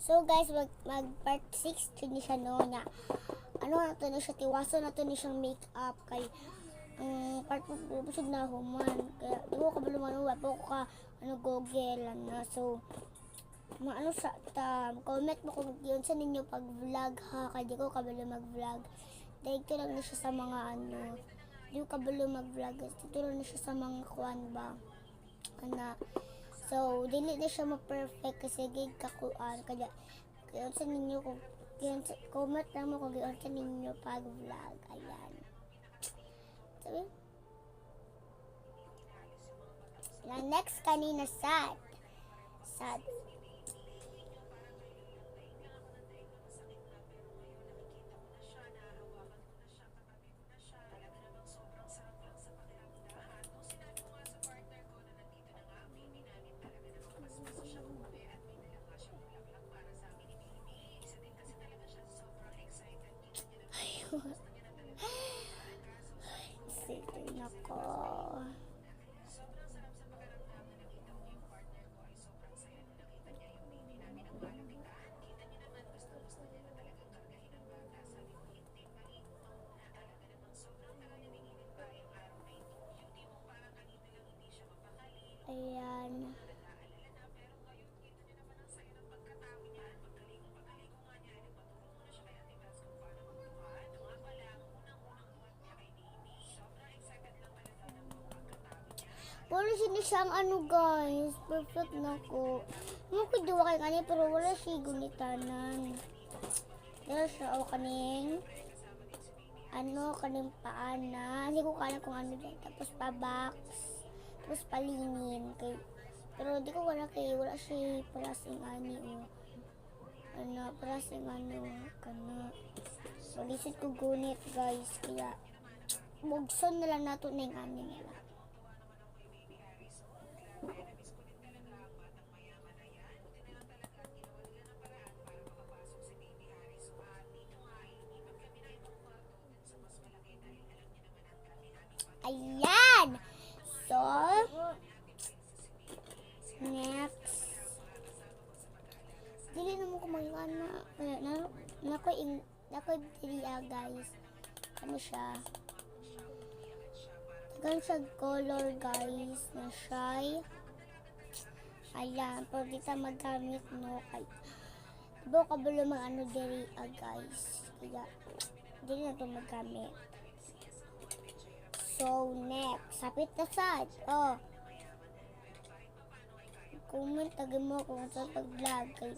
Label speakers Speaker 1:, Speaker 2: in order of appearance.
Speaker 1: So guys, mag part 6 ni siya no nya. Ano na to na siya tiwaso na to ni siyang makeup kay part mo busog na human. Kaya di ko kabuluman wa po ka Google na. So maano sa comment mo kung yun sa ninyo pag vlog ha, kaya di ko kabalo mag-vlog. Dahil ito lang na siya sa mga di ko kabalo mag-vlog. Ito lang na siya sa mga kuan ba. So, dili na siya ma-perfect kasi gig kakuan. Kaya sa ninyo kung comment lang mo kung gayon sa ninyo pag vlog. Ayan. Sabi? Na next kanina sad. Sige nako. Ayan. Wala siya siyang guys. Perfect na ko. Mukha kay kanya pero wala siya gunitanan. Dahil siya kaning kaning paana. Hindi ko kala kung ano din. Tapos pa-box. Tapos palingin. Pero di ko wala siya parasing parasing kana. So, lisod ko gunit guys. Kaya, bugson na lang nato na yung nila. Ayan! So, next. Dili na mo kumangyan na. Nakoy diliya guys. Ano siya? Tagan siya color guys. Na siya. Ayan. Pero di ta magamit no. Diba kabalo mga diliya guys. Kaya, dili na ito magamit. So, next. Sapit na sad. Comment tagay mo kung sa pag-vlog.